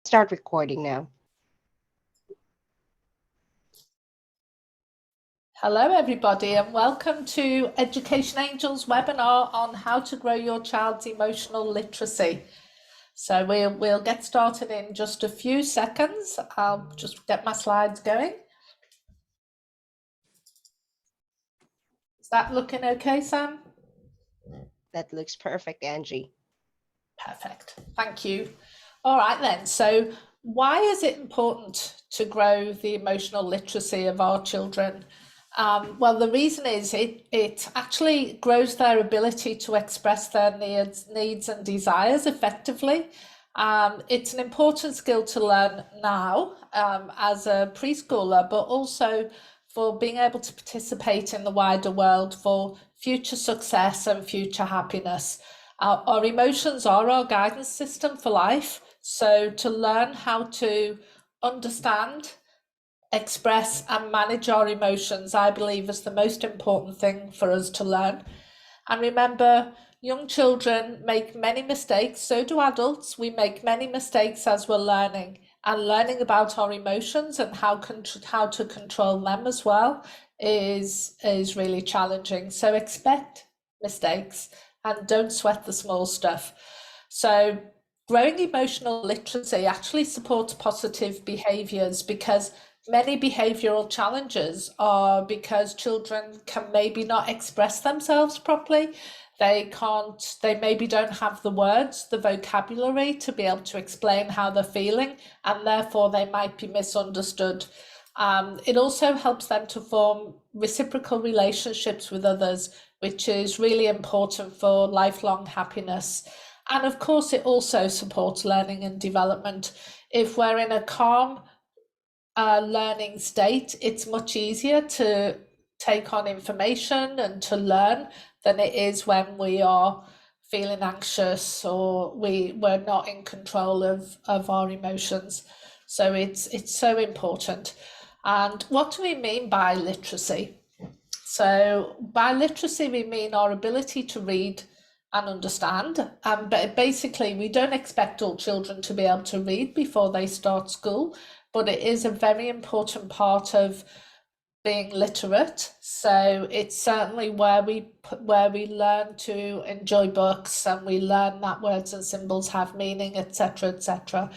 Start recording now. Hello everybody and welcome to Education Angels webinar on how to grow your child's emotional literacy. So we'll get started in just a few seconds. I'll just get my slides going. Is that looking okay, Sam? That looks perfect, Angie. Perfect, thank you. All right then, so why is it important to grow the emotional literacy of our children? Well, the reason is it actually grows their ability to express their needs and desires effectively. It's an important skill to learn now as a preschooler, but also for being able to participate in the wider world for future success and future happiness. Our emotions are our guidance system for life. So to learn how to understand, express and manage our emotions, I believe, is the most important thing for us to learn. And remember, young children make many mistakes, so do adults. We make many mistakes as we're learning, and learning about our emotions and how to control them as well is really challenging. So expect mistakes and don't sweat the small stuff. So growing emotional literacy actually supports positive behaviours, because many behavioural challenges are because children can maybe not express themselves properly. They maybe don't have the words, the vocabulary to be able to explain how they're feeling, and therefore they might be misunderstood. It also helps them to form reciprocal relationships with others, which is really important for lifelong happiness. And of course, it also supports learning and development. If we're in a calm learning state, it's much easier to take on information and to learn than it is when we are feeling anxious or we're not in control of our emotions. So it's so important. And what do we mean by literacy? So by literacy, we mean our ability to read and understand. But basically, we don't expect all children to be able to read before they start school, but it is a very important part of being literate. So it's certainly where we learn to enjoy books, and we learn that words and symbols have meaning, etc., etc.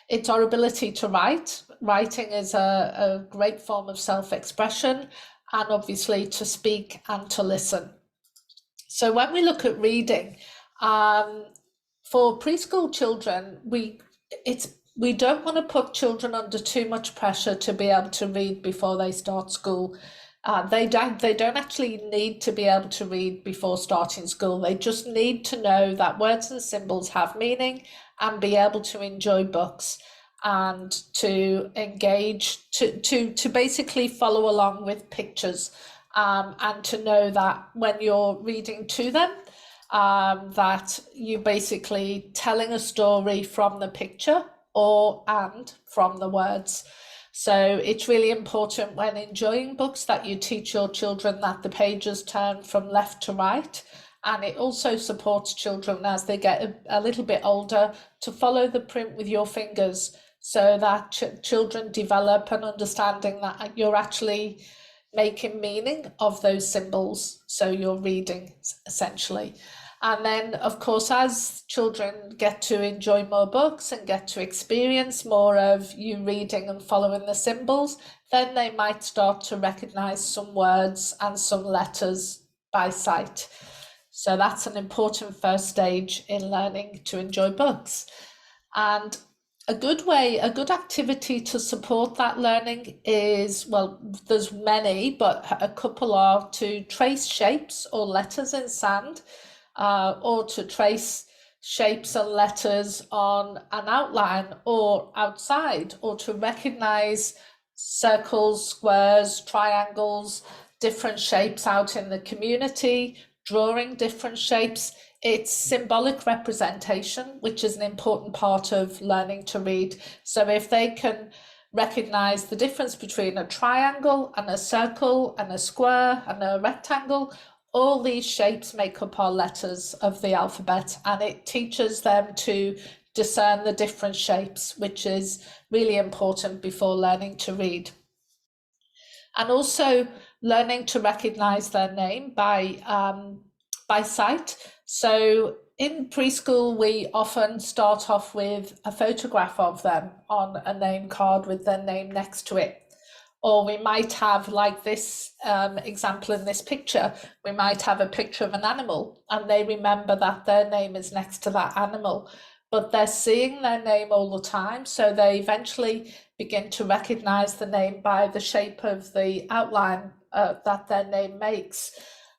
It's our ability to write. Writing is a great form of self-expression, and obviously to speak and to listen. So when we look at reading, for preschool children, we don't want to put children under too much pressure to be able to read before they start school. They don't actually need to be able to read before starting school. They just need to know that words and symbols have meaning and be able to enjoy books and to engage, to basically follow along with pictures, and to know that when you're reading to them, that you're basically telling a story from the picture and from the words. So it's really important when enjoying books that you teach your children that the pages turn from left to right. And it also supports children as they get a little bit older to follow the print with your fingers, so that children develop an understanding that you're actually making meaning of those symbols. So you're reading, essentially. And then, of course, as children get to enjoy more books and get to experience more of you reading and following the symbols, then they might start to recognize some words and some letters by sight. So that's an important first stage in learning to enjoy books. And a good activity to support that learning is, well, there's many, but a couple are to trace shapes or letters in sand, or to trace shapes and letters on an outline or outside, or to recognize circles, squares, triangles, different shapes out in the community, drawing different shapes. It's symbolic representation, which is an important part of learning to read. So if they can recognize the difference between a triangle and a circle and a square and a rectangle, all these shapes make up our letters of the alphabet, and it teaches them to discern the different shapes, which is really important before learning to read. And also learning to recognize their name by sight. So in preschool, we often start off with a photograph of them on a name card with their name next to it. Or we might have, like this example in this picture, we might have a picture of an animal and they remember that their name is next to that animal. But they're seeing their name all the time, so they eventually begin to recognize the name by the shape of the outline that their name makes.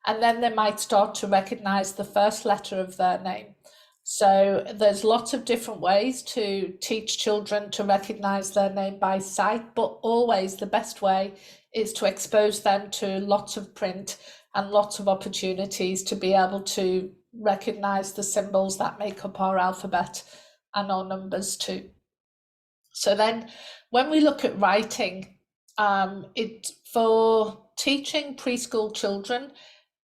And then they might start to recognize the first letter of their name. So there's lots of different ways to teach children to recognize their name by sight, but always the best way is to expose them to lots of print and lots of opportunities to be able to recognize the symbols that make up our alphabet and our numbers too. So then when we look at writing, for teaching preschool children,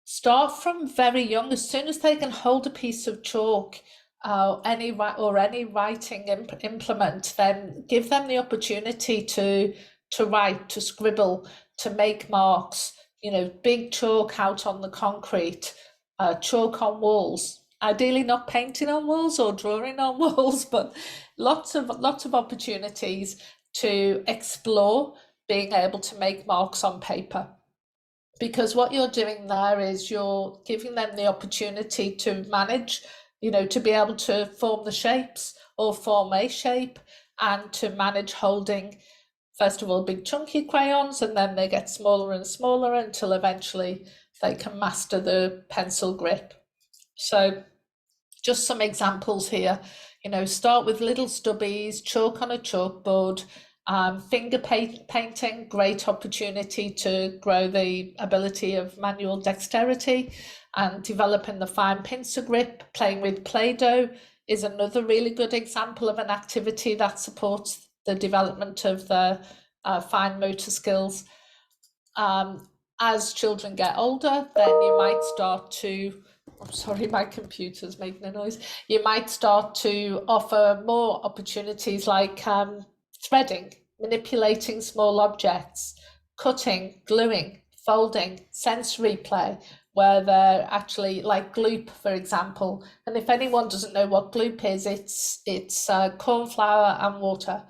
start from very young. As soon as they can hold a piece of chalk any writing implement, then give them the opportunity to write, to scribble, to make marks, big chalk out on the concrete, chalk on walls, ideally not painting on walls or drawing on walls, but lots of opportunities to explore being able to make marks on paper. Because what you're doing there is you're giving them the opportunity to manage, to be able to form the shapes or form a shape, and to manage holding, first of all, big chunky crayons, and then they get smaller and smaller until eventually they can master the pencil grip. So just some examples here, start with little stubbies, chalk on a chalkboard. Finger painting, great opportunity to grow the ability of manual dexterity and developing the fine pincer grip. Playing with Play-Doh is another really good example of an activity that supports the development of the fine motor skills. As children get older, then you might start to, I'm sorry, my computer's making a noise. You might start to offer more opportunities like threading, manipulating small objects, cutting, gluing, folding, sensory play, where they're actually like gloop, for example. And if anyone doesn't know what gloop is, it's corn flour and water.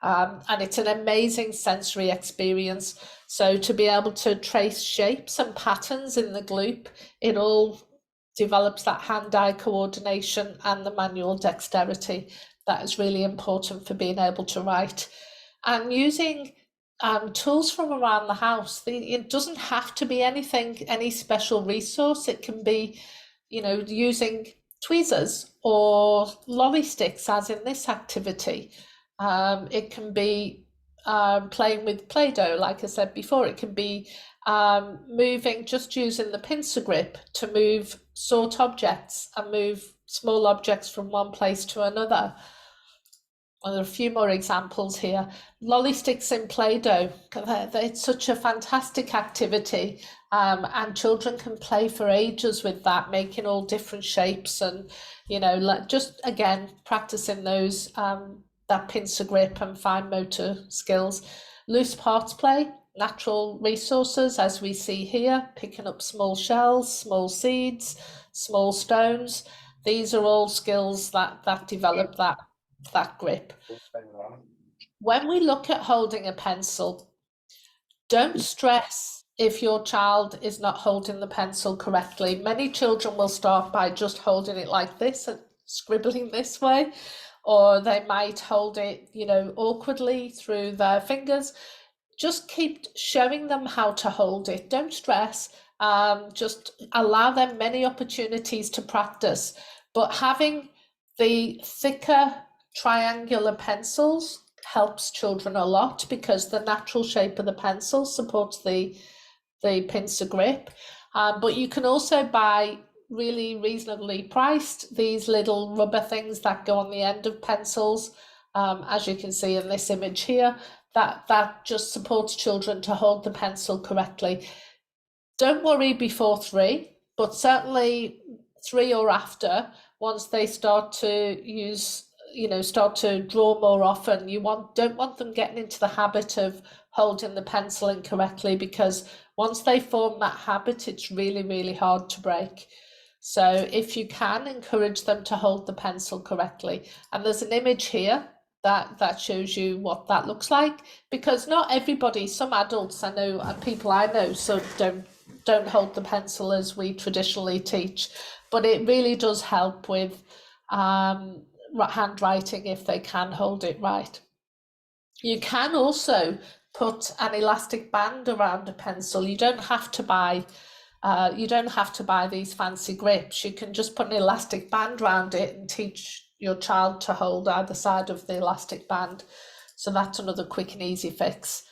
And it's an amazing sensory experience. So to be able to trace shapes and patterns in the gloop, it all develops that hand-eye coordination and the manual dexterity that is really important for being able to write. And using tools from around the house. It doesn't have to be any special resource. It can be, using tweezers or lolly sticks, as in this activity. It can be playing with Play-Doh, like I said before. It can be moving, just using the pincer grip to move sort objects and move small objects from one place to another. Well, there are a few more examples here. Lolly sticks in Play-Doh. It's such a fantastic activity, and children can play for ages with that, making all different shapes, and just again practicing those that pincer grip and fine motor skills. Loose parts play, natural resources, as we see here, picking up small shells, small seeds, small stones. These are all skills that develop that grip. When we look at holding a pencil, don't stress if your child is not holding the pencil correctly. Many children will start by just holding it like this and scribbling this way, or they might hold it, awkwardly through their fingers. Just keep showing them how to hold it. Don't stress. Just allow them many opportunities to practice. But having the thicker triangular pencils helps children a lot, because the natural shape of the pencil supports the pincer grip. But you can also buy really reasonably priced these little rubber things that go on the end of pencils, as you can see in this image here, that just supports children to hold the pencil correctly. Don't worry before 3, but certainly 3 or after, once they start to use start to draw more often, don't want them getting into the habit of holding the pencil incorrectly, because once they form that habit, it's really, really hard to break. So if you can, encourage them to hold the pencil correctly. And there's an image here that shows you what that looks like, because not everybody, some adults I know, and people I know, so don't hold the pencil as we traditionally teach, but it really does help with handwriting if they can hold it right. You can also put an elastic band around a pencil. You don't have to buy these fancy grips. You can just put an elastic band around it and teach your child to hold either side of the elastic band. So that's another quick and easy fix.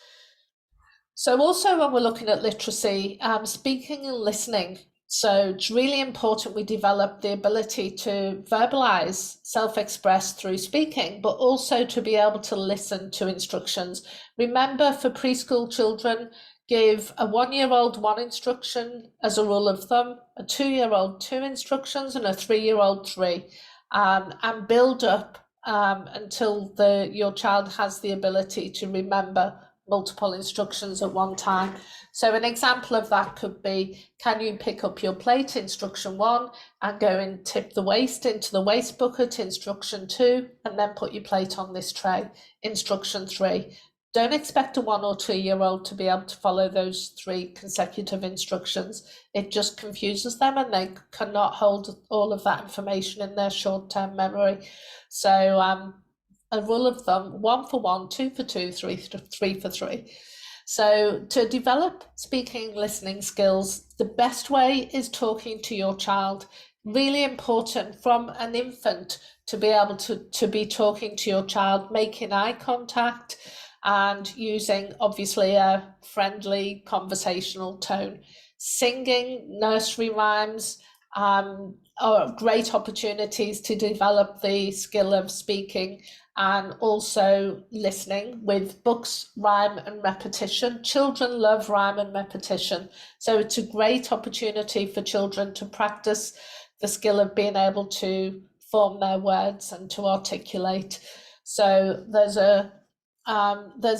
So also when we're looking at literacy, speaking and listening. So it's really important we develop the ability to verbalize, self-express through speaking, but also to be able to listen to instructions. Remember, for preschool children, give a 1-year-old 1 instruction as a rule of thumb, a 2-year-old 2 instructions, and a 3-year-old 3, and build up until your child has the ability to remember multiple instructions at one time. So an example of that could be, can you pick up your plate, instruction 1, and go and tip the waste into the waste bucket, instruction 2, and then put your plate on this tray, instruction 3. Don't expect a 1 or 2-year-old to be able to follow those 3 consecutive instructions. It just confuses them, and they cannot hold all of that information in their short-term memory. So a rule of thumb, 1 for 1, 2 for 2, 3 for 3. So to develop speaking and listening skills, the best way is talking to your child. Really important from an infant to be able to be talking to your child, making eye contact and using obviously a friendly conversational tone. Singing nursery rhymes are great opportunities to develop the skill of speaking, and also listening with books, rhyme and repetition. Children love rhyme and repetition. So it's a great opportunity for children to practice the skill of being able to form their words and to articulate. So there's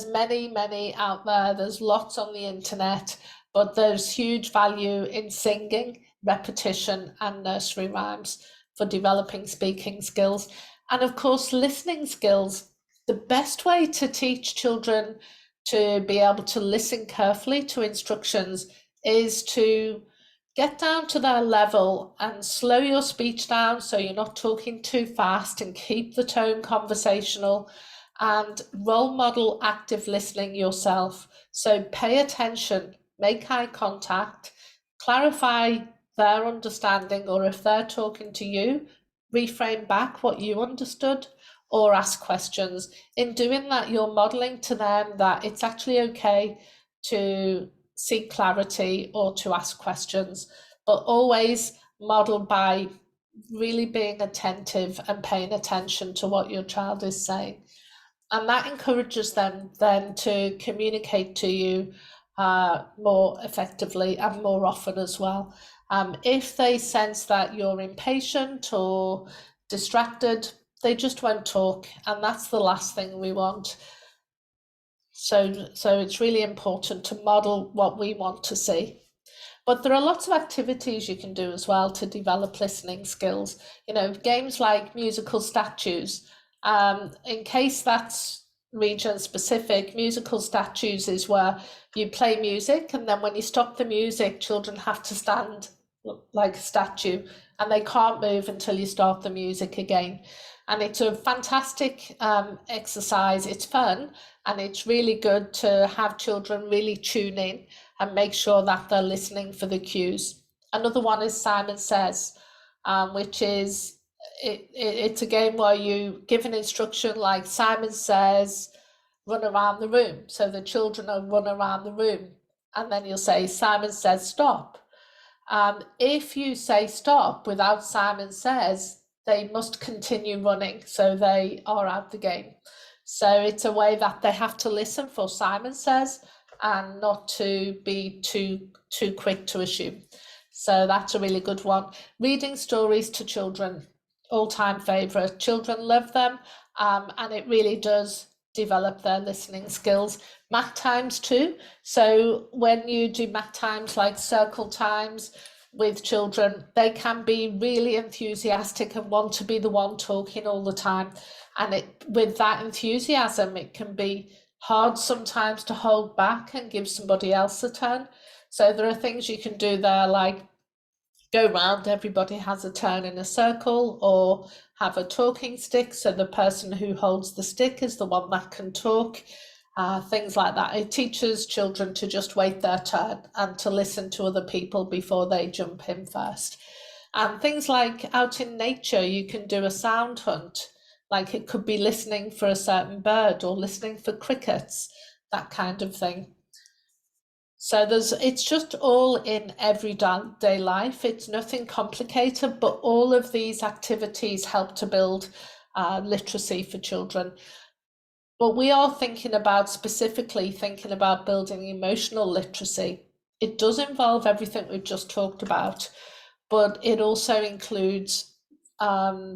many out there. There's lots on the internet, but there's huge value in singing, repetition and nursery rhymes for developing speaking skills. And of course, listening skills. The best way to teach children to be able to listen carefully to instructions is to get down to their level and slow your speech down so you're not talking too fast, and keep the tone conversational, and role model active listening yourself. So pay attention, make eye contact, clarify their understanding, or if they're talking to you, reframe back what you understood, or ask questions. In doing that, you're modeling to them that it's actually okay to seek clarity or to ask questions, but always model by really being attentive and paying attention to what your child is saying. And that encourages them then to communicate to you more effectively and more often as well. If they sense that you're impatient or distracted, they just won't talk, and that's the last thing we want. So it's really important to model what we want to see. But there are lots of activities you can do as well to develop listening skills. Games like musical statues. In case that's region specific, musical statues is where you play music, and then when you stop the music, children have to stand like a statue, and they can't move until you start the music again. And it's a fantastic exercise. It's fun, and it's really good to have children really tune in and make sure that they're listening for the cues. Another one is Simon Says, which is it's a game where you give an instruction like Simon says, run around the room. So the children will run around the room, and then you'll say, Simon says, stop. If you say stop without Simon Says, they must continue running, so they are out the game. So it's a way that they have to listen for Simon Says and not to be too quick to assume. So that's a really good one. Reading stories to children. all-time favorite. Children love them, and it really does develop their listening skills. Math times too. So when you do math times, like circle times with children, they can be really enthusiastic and want to be the one talking all the time. And with that enthusiasm, it can be hard sometimes to hold back and give somebody else a turn. So there are things you can do there, like go round, everybody has a turn in a circle, or have a talking stick, so the person who holds the stick is the one that can talk, things like that. It teaches children to just wait their turn and to listen to other people before they jump in first. And things like out in nature, you can do a sound hunt, like it could be listening for a certain bird or listening for crickets, that kind of thing. So it's just all in everyday life. It's nothing complicated, but all of these activities help to build literacy for children. But we are specifically thinking about building emotional literacy. It does involve everything we've just talked about, but it also includes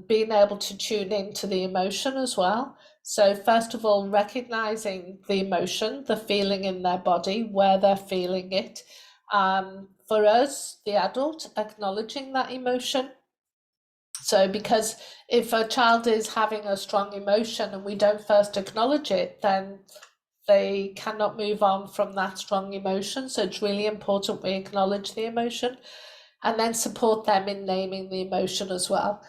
being able to tune into the emotion as well. So first of all, recognizing the emotion, the feeling in their body, where they're feeling it. For us, the adult, acknowledging that emotion. So because if a child is having a strong emotion and we don't first acknowledge it, then they cannot move on from that strong emotion. So it's really important we acknowledge the emotion and then support them in naming the emotion as well.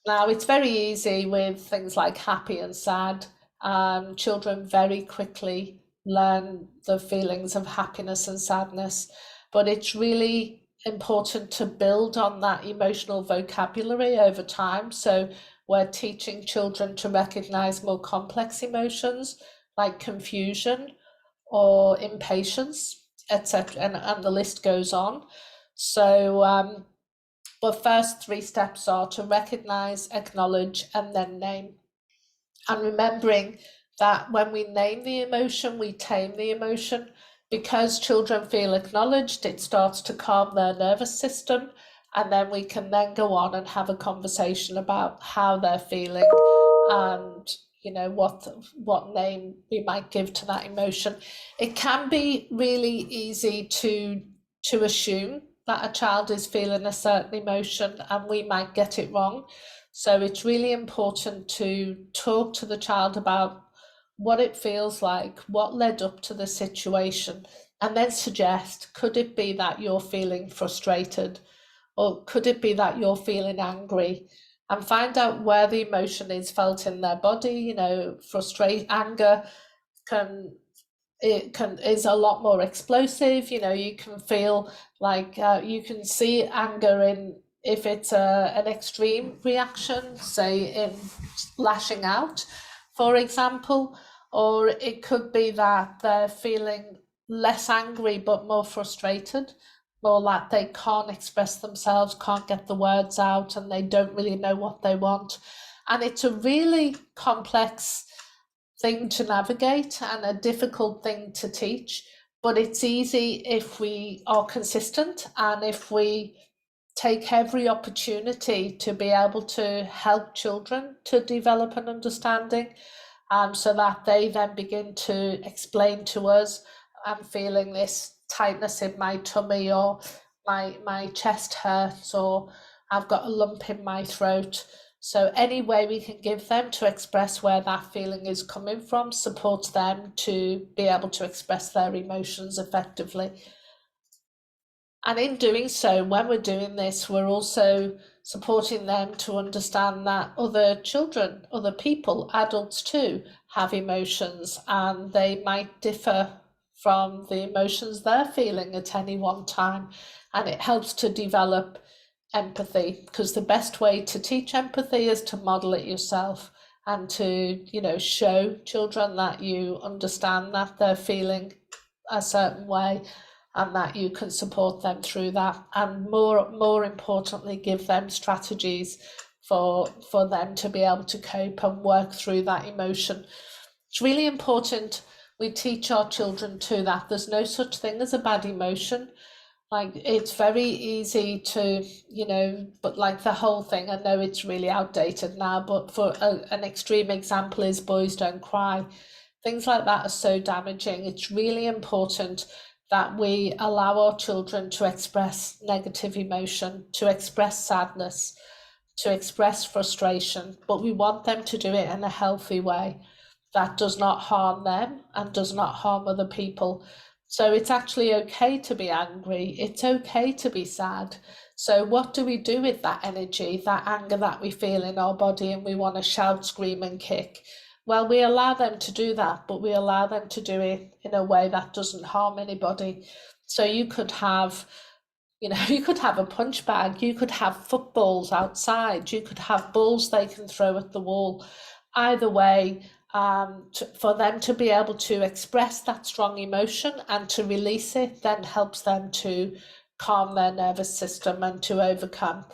Now, it's very easy with things like happy and sad. Children very quickly learn the feelings of happiness and sadness, but it's really important to build on that emotional vocabulary over time. So we're teaching children to recognize more complex emotions like confusion or impatience, etc. And the list goes on. So but first 3 steps are to recognize, acknowledge, and then name. And remembering that when we name the emotion, we tame the emotion. Because children feel acknowledged, it starts to calm their nervous system, and then we can then go on and have a conversation about how they're feeling and what name we might give to that emotion. It can be really easy to assume that a child is feeling a certain emotion and we might get it wrong. So it's really important to talk to the child about what it feels like, what led up to the situation, and then suggest, could it be that you're feeling frustrated? Or could it be that you're feeling angry? And find out where the emotion is felt in their body. Anger is a lot more explosive. You can feel like you can see anger in if it's an extreme reaction, say in lashing out, for example, or it could be that they're feeling less angry but more frustrated, or that they can't express themselves, can't get the words out, and they don't really know what they want. And it's a really complex thing to navigate and a difficult thing to teach, but it's easy if we are consistent and if we take every opportunity to be able to help children to develop an understanding, so that they then begin to explain to us, I'm feeling this tightness in my tummy, or my chest hurts, or I've got a lump in my throat. So any way we can give them to express where that feeling is coming from supports them to be able to express their emotions effectively. And in doing so, when we're doing this, we're also supporting them to understand that other children, other people, adults too, have emotions, and they might differ from the emotions they're feeling at any one time. And it helps to develop empathy, because the best way to teach empathy is to model it yourself and to show children that you understand that they're feeling a certain way and that you can support them through that, and more importantly, give them strategies for them to be able to cope and work through that emotion. It's really important we teach our children too that there's no such thing as a bad emotion. Like it's very easy to, but like the whole thing, I know it's really outdated now, but for an extreme example is boys don't cry. Things like that are so damaging. It's really important that we allow our children to express negative emotion, to express sadness, to express frustration, but we want them to do it in a healthy way that does not harm them and does not harm other people. So it's actually okay to be angry. It's okay to be sad. So what do we do with that energy, that anger that we feel in our body and we want to shout, scream and kick? Well, we allow them to do that, but we allow them to do it in a way that doesn't harm anybody. So you could have you could have a punch bag, you could have footballs outside, you could have balls they can throw at the wall. Either way, for them to be able to express that strong emotion and to release it then helps them to calm their nervous system and to overcome.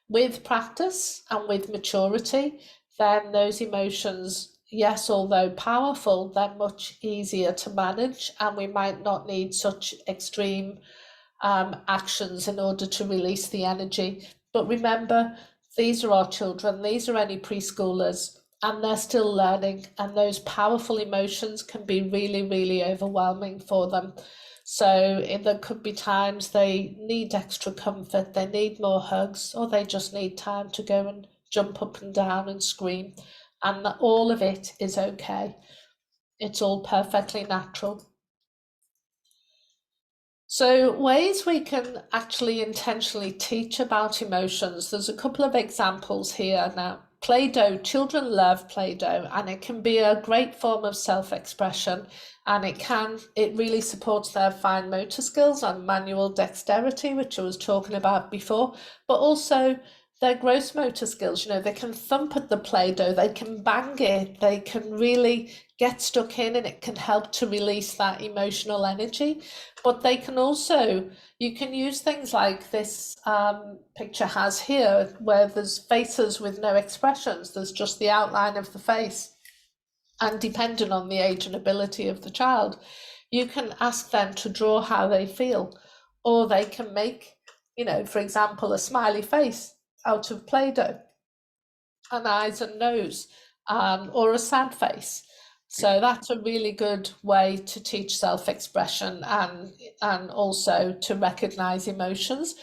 With practice and with maturity, then those emotions, yes, although powerful, they're much easier to manage, and we might not need such extreme actions in order to release the energy. But remember, these are our children, these are only preschoolers, and they're still learning, and those powerful emotions can be really, really overwhelming for them. So there could be times they need extra comfort, they need more hugs, or they just need time to go and jump up and down and scream. And all of it is okay. It's all perfectly natural. So, ways we can actually intentionally teach about emotions. There's a couple of examples here now. Play-Doh, children love Play-Doh, and it can be a great form of self-expression, and it really supports their fine motor skills and manual dexterity, which I was talking about before, but also their gross motor skills. They can thump at the Play-Doh, they can bang it, they can really get stuck in, and it can help to release that emotional energy. But they can also, you can use things like this picture has here, where there's faces with no expressions, there's just the outline of the face. And depending on the age and ability of the child, you can ask them to draw how they feel, or they can make, for example, a smiley face out of Play-Doh, an eyes and nose, or a sad face. So that's a really good way to teach self-expression and also to recognize emotions.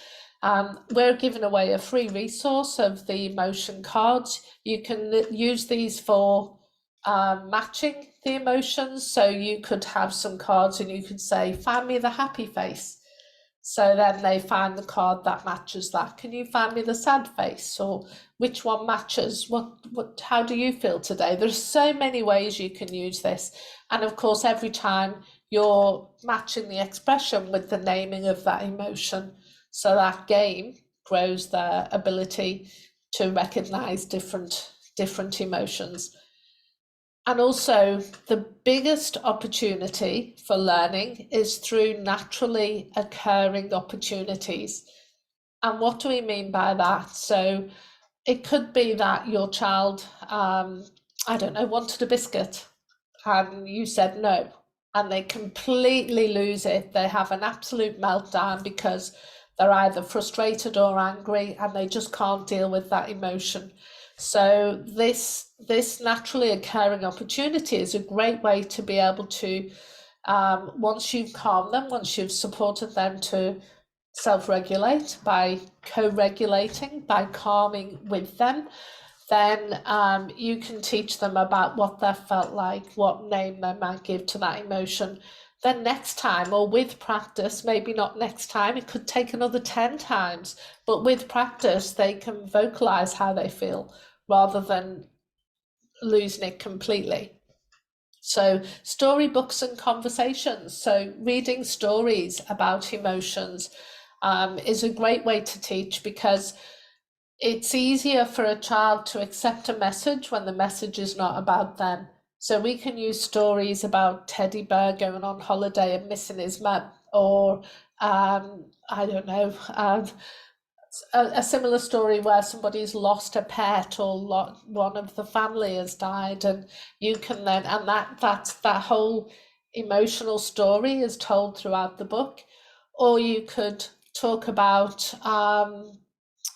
We're giving away a free resource of the emotion cards. You can use these for matching the emotions. So you could have some cards and you could say, find me the happy face. So then they find the card that matches that. Can you find me the sad face? Or which one matches? How do you feel today? There's so many ways you can use this. And of course, every time you're matching the expression with the naming of that emotion. So that game grows their ability to recognize different emotions. And also, the biggest opportunity for learning is through naturally occurring opportunities. And what do we mean by that? So it could be that your child, I don't know, wanted a biscuit and you said no, and they completely lose it. They have an absolute meltdown because they're either frustrated or angry and they just can't deal with that emotion. So this naturally occurring opportunity is a great way to be able to, once you've calmed them, once you've supported them to self-regulate by co-regulating, by calming with them, then you can teach them about what that felt like, what name they might give to that emotion. Then next time, or with practice, maybe not next time, it could take another 10 times, but with practice, they can vocalize how they feel rather than losing it completely. So storybooks and conversations. So reading stories about emotions is a great way to teach, because it's easier for a child to accept a message when the message is not about them. So we can use stories about Teddy Bear going on holiday and missing his mum, or I don't know, a similar story where somebody's lost a pet, or one of the family has died, and you can then, and that whole emotional story is told throughout the book. Or you could talk about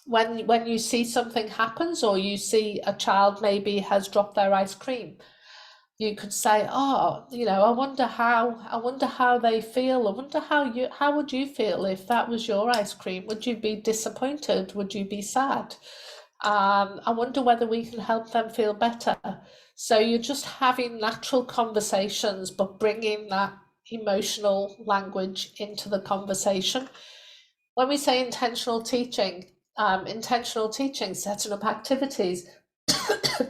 when you see something happens, or you see a child maybe has dropped their ice cream, you could say, oh, I wonder how they feel. I wonder how would you feel if that was your ice cream? Would you be disappointed? Would you be sad? I wonder whether we can help them feel better. So you're just having natural conversations, but bringing that emotional language into the conversation. When we say intentional teaching, setting up activities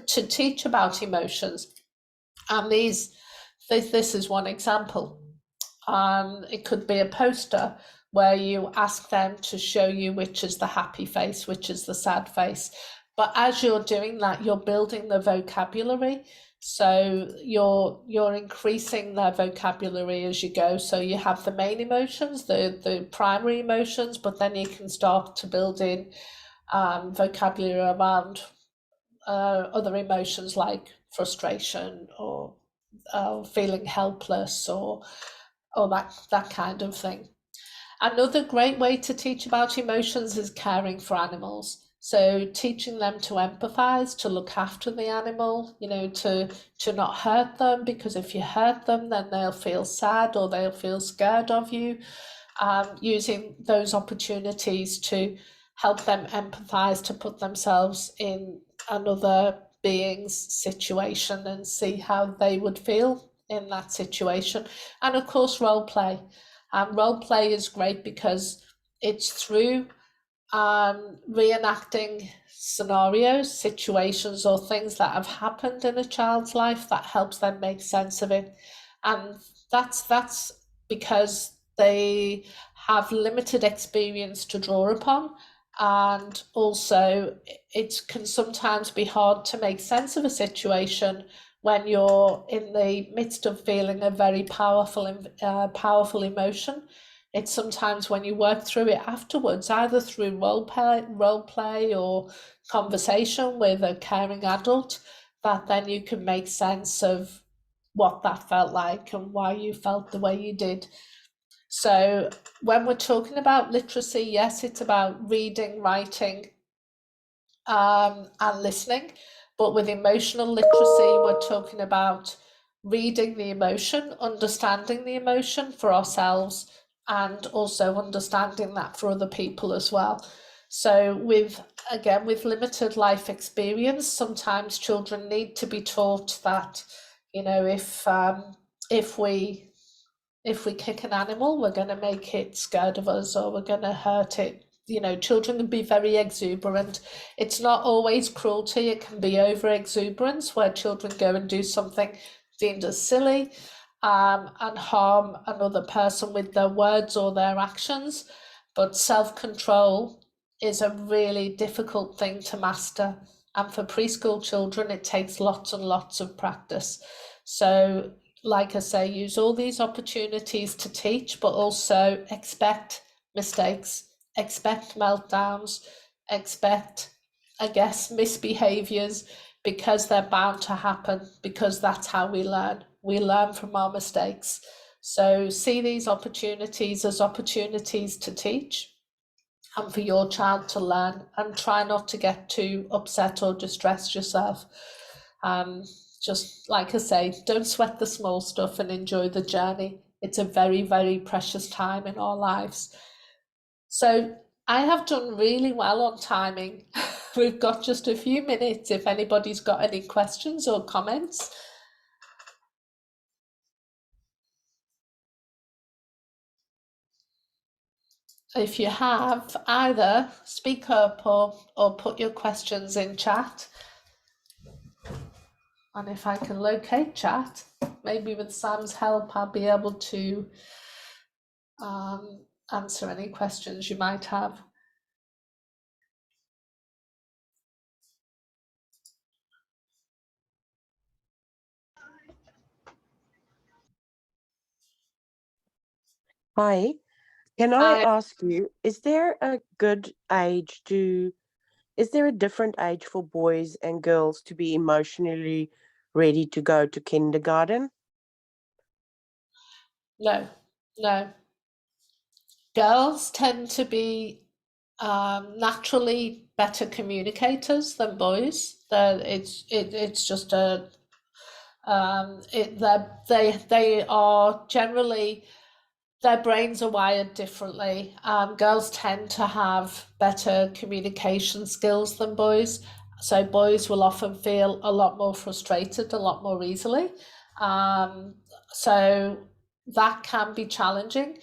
to teach about emotions. And this is one example. It could be a poster where you ask them to show you which is the happy face, which is the sad face. But as you're doing that, you're building the vocabulary. So you're increasing their vocabulary as you go. So you have the main emotions, the primary emotions, but then you can start to build in vocabulary around other emotions like frustration or feeling helpless or that kind of thing. Another great way to teach about emotions is caring for animals. So teaching them to empathize, to look after the animal, to not hurt them, because if you hurt them, then they'll feel sad or they'll feel scared of you. Using those opportunities to help them empathize, to put themselves in another being's situation and see how they would feel in that situation. And of course, role play. Role play is great because it's through reenacting scenarios, situations, or things that have happened in a child's life that helps them make sense of it. And that's because they have limited experience to draw upon. And also, it can sometimes be hard to make sense of a situation when you're in the midst of feeling a very powerful emotion. It's sometimes when you work through it afterwards, either through role play or conversation with a caring adult, that then you can make sense of what that felt like and why you felt the way you did. So when we're talking about literacy, yes, it's about reading, writing, and listening. But with emotional literacy, we're talking about reading the emotion, understanding the emotion for ourselves, and also understanding that for other people as well. So with limited life experience, sometimes children need to be taught that, if we kick an animal, we're going to make it scared of us, or we're going to hurt it. Children can be very exuberant. It's not always cruelty. It can be over exuberance, where children go and do something deemed as silly and harm another person with their words or their actions. But self-control is a really difficult thing to master. And for preschool children, it takes lots and lots of practice. So, like I say, use all these opportunities to teach, but also expect mistakes, expect meltdowns, expect, misbehaviors, because they're bound to happen, because that's how we learn. We learn from our mistakes. So see these opportunities as opportunities to teach and for your child to learn, and try not to get too upset or distressed yourself. Just like I say, don't sweat the small stuff and enjoy the journey. It's a very, very precious time in our lives. So I have done really well on timing. We've got just a few minutes if anybody's got any questions or comments. If you have, either speak up or put your questions in chat. And if I can locate chat, maybe with Sam's help, I'll be able to answer any questions you might have. Hi, can I ask you, is there a different age for boys and girls to be emotionally ready to go to kindergarten? No. Girls tend to be naturally better communicators than boys. It's just a they are generally, their brains are wired differently. Girls tend to have better communication skills than boys. So boys will often feel a lot more frustrated a lot more easily. So that can be challenging.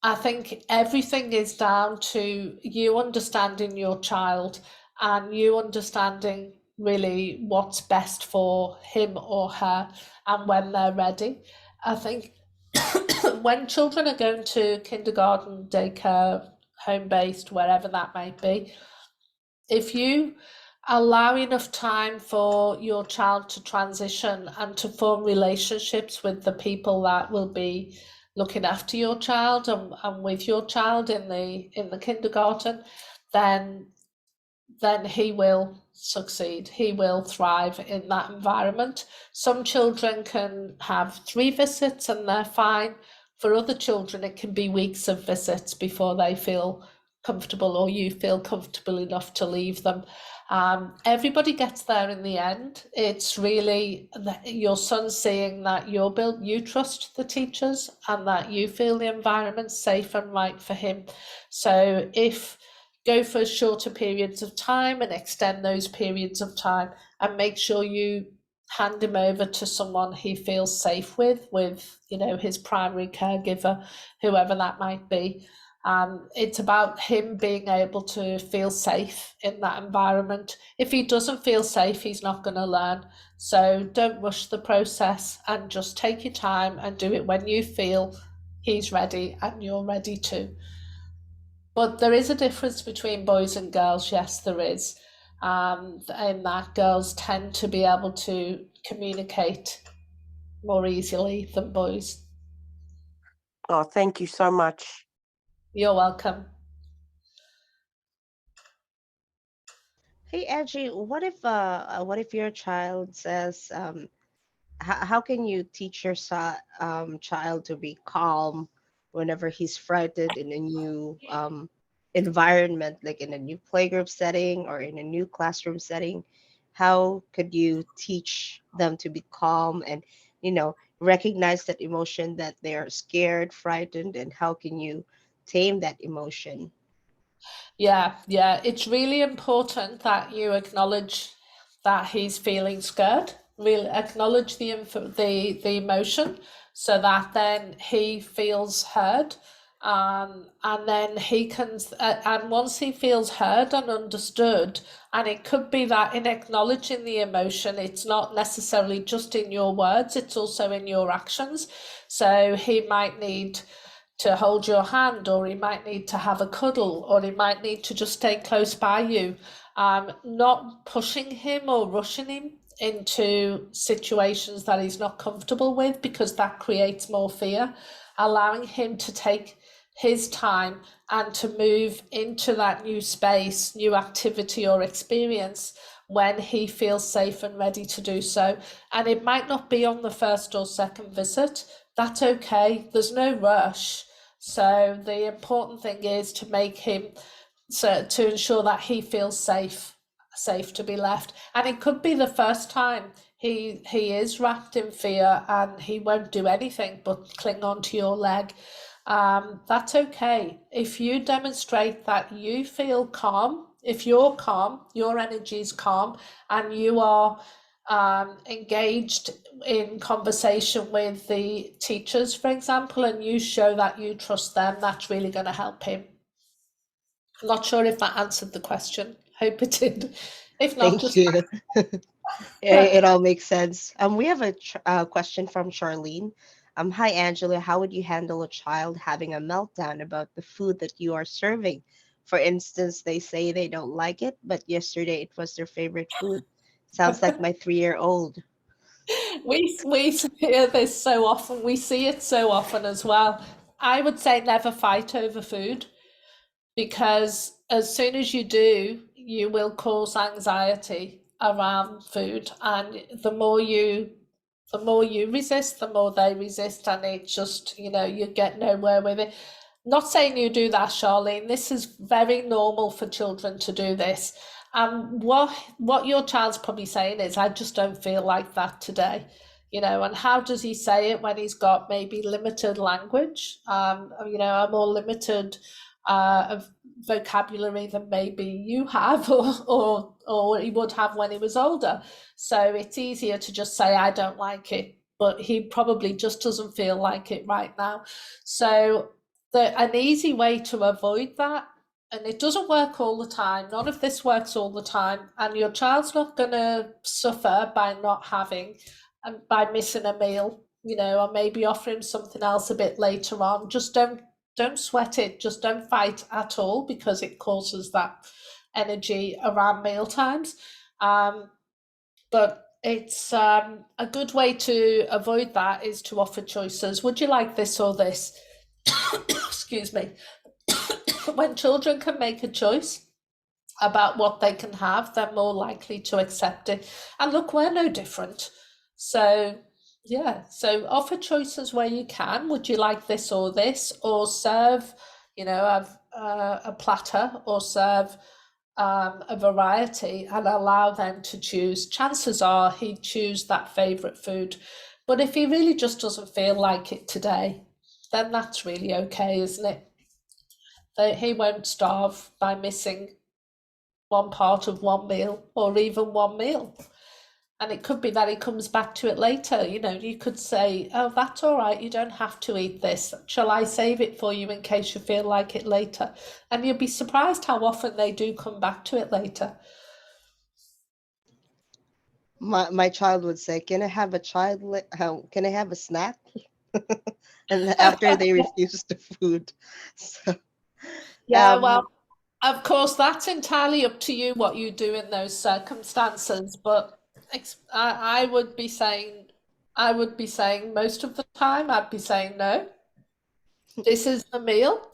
I think everything is down to you understanding your child and you understanding really what's best for him or her and when they're ready. I think when children are going to kindergarten, daycare, home based, wherever that might be, if you allow enough time for your child to transition and to form relationships with the people that will be looking after your child and with your child in the kindergarten, then he will succeed. He will thrive in that environment. Some children can have 3 visits and they're fine. For other children, it can be weeks of visits before they feel comfortable or you feel comfortable enough to leave them. Everybody gets there in the end. It's really your son seeing that you trust the teachers and that you feel the environment safe and right for him. So if go for shorter periods of time and extend those periods of time and make sure you hand him over to someone he feels safe with his primary caregiver, whoever that might be. It's about him being able to feel safe in that environment. If he doesn't feel safe, he's not going to learn. So don't rush the process and just take your time and do it when you feel he's ready and you're ready too. But there is a difference between boys and girls, yes, there is. In that girls tend to be able to communicate more easily than boys. Oh, thank you so much. You're welcome. Hey, Angie, what if your child says, how can you teach your child to be calm whenever he's frightened in a new environment, like in a new playgroup setting or in a new classroom setting? How could you teach them to be calm and, recognize that emotion that they are scared, frightened, and how can you tame that emotion? Yeah. It's really important that you acknowledge that he's feeling scared. Really acknowledge the emotion so that then he feels heard. And then he can, and once he feels heard and understood, and it could be that in acknowledging the emotion, it's not necessarily just in your words, it's also in your actions. So he might need to hold your hand, or he might need to have a cuddle, or he might need to just stay close by you. Not pushing him or rushing him into situations that he's not comfortable with, because that creates more fear. Allowing him to take his time and to move into that new space, new activity or experience when he feels safe and ready to do so. And it might not be on the first or second visit. That's okay. There's no rush. So the important thing is to make him, so to ensure that he feels safe to be left. And it could be the first time he is wrapped in fear and he won't do anything but cling onto your leg. That's okay. If you demonstrate that you feel calm, if you're calm, your energy is calm, and you are engaged in conversation with the teachers, for example, and you show that you trust them, that's really going to help him. I'm not sure if that answered the question. Hope it did. If not, Thank just you. It all makes sense. We have a question from Charlene. Hi, Angela. How would you handle a child having a meltdown about the food that you are serving? For instance, they say they don't like it, but yesterday it was their favorite food. Sounds like my 3-year-old. we hear this so often. We see it so often as well. I would say never fight over food, because as soon as you do, you will cause anxiety around food, and the more you resist, the more they resist, and it just, you get nowhere with it. Not saying you do that, Charlene. This is very normal for children to do this. And what your child's probably saying is, I just don't feel like that today. And how does he say it when he's got maybe limited language, a more limited of vocabulary than maybe you have, or he would have when he was older. So it's easier to just say, I don't like it, but he probably just doesn't feel like it right now. So an easy way to avoid that, and it doesn't work all the time, none of this works all the time, and your child's not going to suffer by not having and by missing a meal, or maybe offering something else a bit later on. Just don't sweat it, just don't fight at all, because it causes that energy around meal times. But it's a good way to avoid that is to offer choices. Would you like this or this? Excuse me. When children can make a choice about what they can have, they're more likely to accept it. And look, we're no different. So yeah, so offer choices where you can. Would you like this or this? Or serve, a platter, or serve a variety, and allow them to choose. Chances are he'd choose that favourite food. But if he really just doesn't feel like it today, then that's really okay, isn't it? He won't starve by missing one part of one meal, or even one meal. And it could be that he comes back to it later. You could say, oh, that's all right, you don't have to eat this. Shall I save it for you in case you feel like it later? And you'll be surprised how often they do come back to it later. My child would say, "Can I have a can I have a snack?" And after they refuse the food. So, Yeah, well, um, of course, that's entirely up to you what you do in those circumstances. But I would be saying most of the time, I'd be saying no. This is the meal.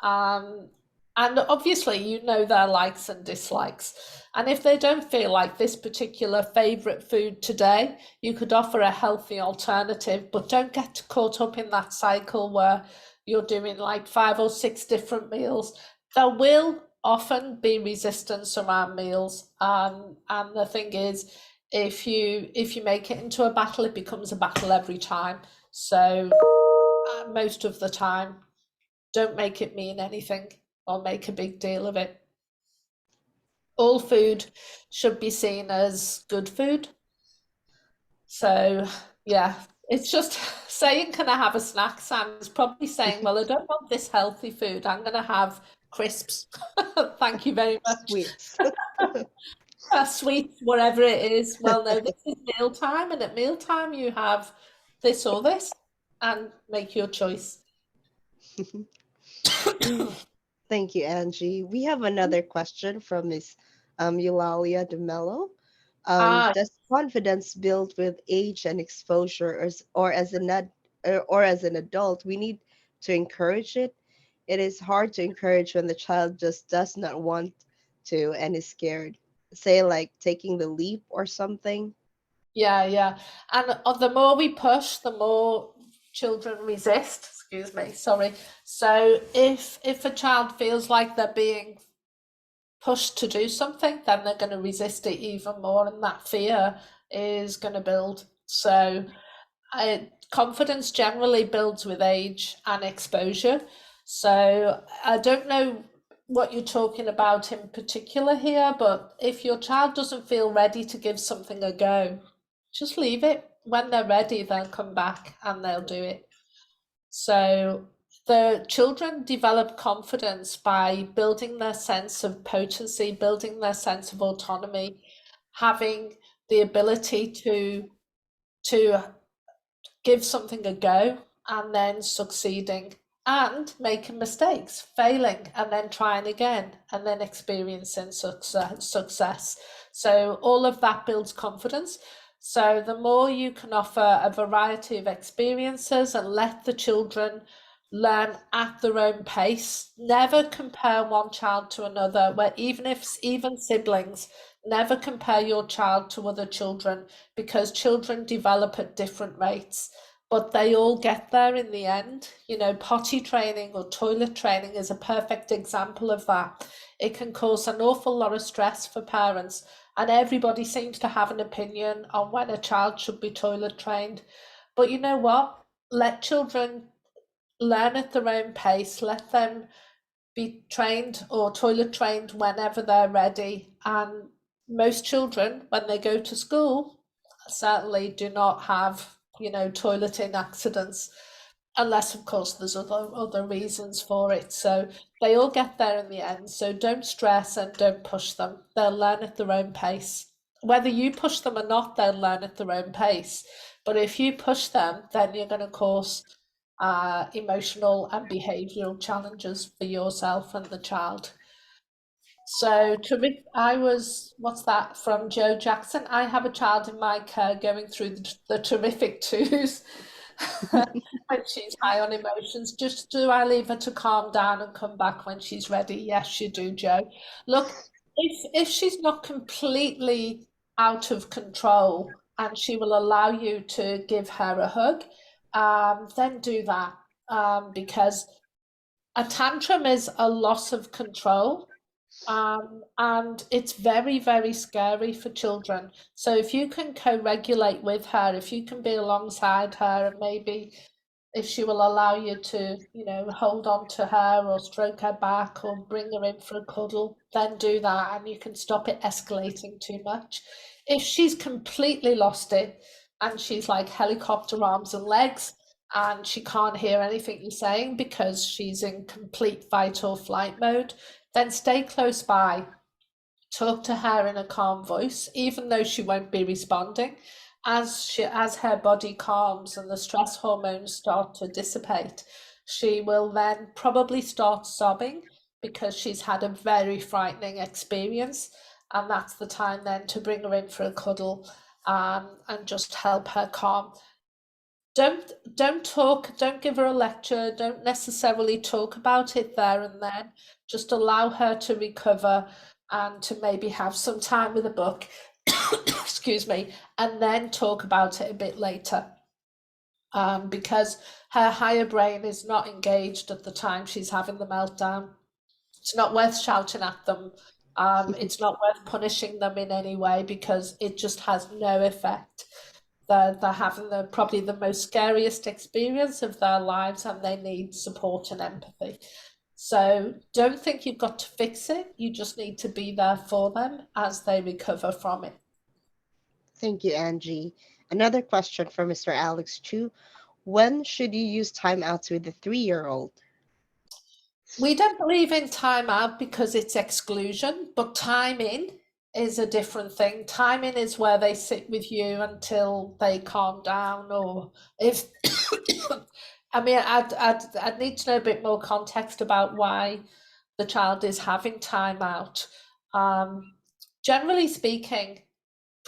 Um, and obviously, their likes and dislikes. And if they don't feel like this particular favorite food today, you could offer a healthy alternative, but don't get caught up in that cycle where you're doing like 5 or 6 different meals. There will often be resistance around meals. And the thing is, if you make it into a battle, it becomes a battle every time. So most of the time, don't make it mean anything or make a big deal of it. All food should be seen as good food. So, yeah, it's just saying, can I have a snack? Sam is probably saying, well, I don't want this healthy food. I'm going to have crisps. Thank you very much. sweets. Sweets, whatever it is. Well, no, this is mealtime, and at mealtime you have this or this, and make your choice. Thank you, Angie. We have another question from Miss Eulalia de Mello. Ah, Does confidence build with age and exposure, or as an adult, we need to encourage it? It is hard to encourage when the child just does not want to and is scared. Say, like taking the leap or something. yeah, yeah. And the more we push, the more children resist. Excuse me, sorry. So if a child feels like they're being pushed to do something, then they're going to resist it even more, and that fear is going to build. So confidence generally builds with age and exposure. So I don't know what you're talking about in particular here, but if your child doesn't feel ready to give something a go, just leave it. When they're ready, they'll come back and they'll do it. So the children develop confidence by building their sense of potency, building their sense of autonomy, having the ability to give something a go and then succeeding, and making mistakes, failing, and then trying again, and then experiencing success. So all of that builds confidence. So the more you can offer a variety of experiences and let the children learn at their own pace, never compare one child to another, where even siblings, never compare your child to other children, because children develop at different rates. but they all get there in the end. You know, potty training or toilet training is a perfect example of that. It can cause an awful lot of stress for parents, and everybody seems to have an opinion on when a child should be toilet trained. But you know what? Let children learn at their own pace, let them be trained or toilet trained whenever they're ready. And most children, when they go to school, certainly do not have, you know, toileting accidents, unless of course there's other reasons for it. So they all get there in the end. So don't stress and don't push them. They'll learn at their own pace. Whether you push them or not, they'll learn at their own pace. But if you push them, then you're going to cause emotional and behavioural challenges for yourself and the child. So I was, what's that from Joe Jackson? I have a child in my care going through the terrific twos when she's high on emotions. Just do I leave her to calm down and come back when she's ready? Yes, you do, Joe. Look, if she's not completely out of control and she will allow you to give her a hug, then do that. Because a tantrum is a loss of control. And it's very, very scary for children. So if you can co-regulate with her, if you can be alongside her, and maybe if she will allow you to, you know, hold on to her or stroke her back or bring her in for a cuddle, then do that, and you can stop it escalating too much. If she's completely lost it and she's like helicopter arms and legs and she can't hear anything you're saying because she's in complete fight or flight mode, then stay close by. Talk to her in a calm voice, even though she won't be responding. As her body calms and the stress hormones start to dissipate, she will then probably start sobbing because she's had a very frightening experience, and that's the time then to bring her in for a cuddle, and just help her calm. Don't talk, don't give her a lecture, don't necessarily talk about it there and then. Just allow her to recover and to maybe have some time with a book, excuse me, and then talk about it a bit later. Because her higher brain is not engaged at the time she's having the meltdown. It's not worth shouting at them. It's not worth punishing them in any way because it just has no effect. They're having probably the most scariest experience of their lives, and they need support and empathy. So don't think you've got to fix it. You just need to be there for them as they recover from it. Thank you, Angie. Another question from Mr. Alex Chu. When should you use timeouts with the 3-year-old? We don't believe in time out because it's exclusion, but time in is a different thing. Time in is where they sit with you until they calm down, or if I mean, I'd need to know a bit more context about why the child is having time out. Generally speaking,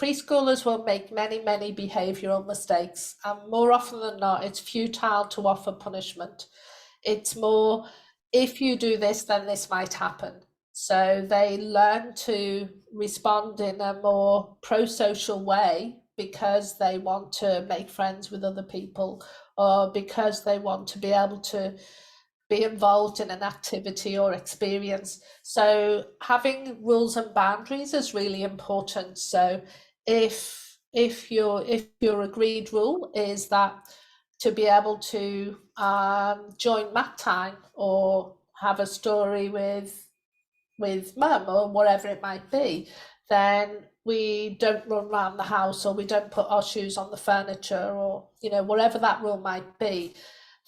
preschoolers will make many behavioural mistakes, and more often than not, it's futile to offer punishment. It's more, if you do this, then this might happen. So they learn to respond in a more pro-social way because they want to make friends with other people, or because they want to be able to be involved in an activity or experience. So having rules and boundaries is really important. So if your agreed rule is that to be able to join mat time or have a story with mum or whatever it might be, then we don't run around the house, or we don't put our shoes on the furniture, or you know, whatever that rule might be.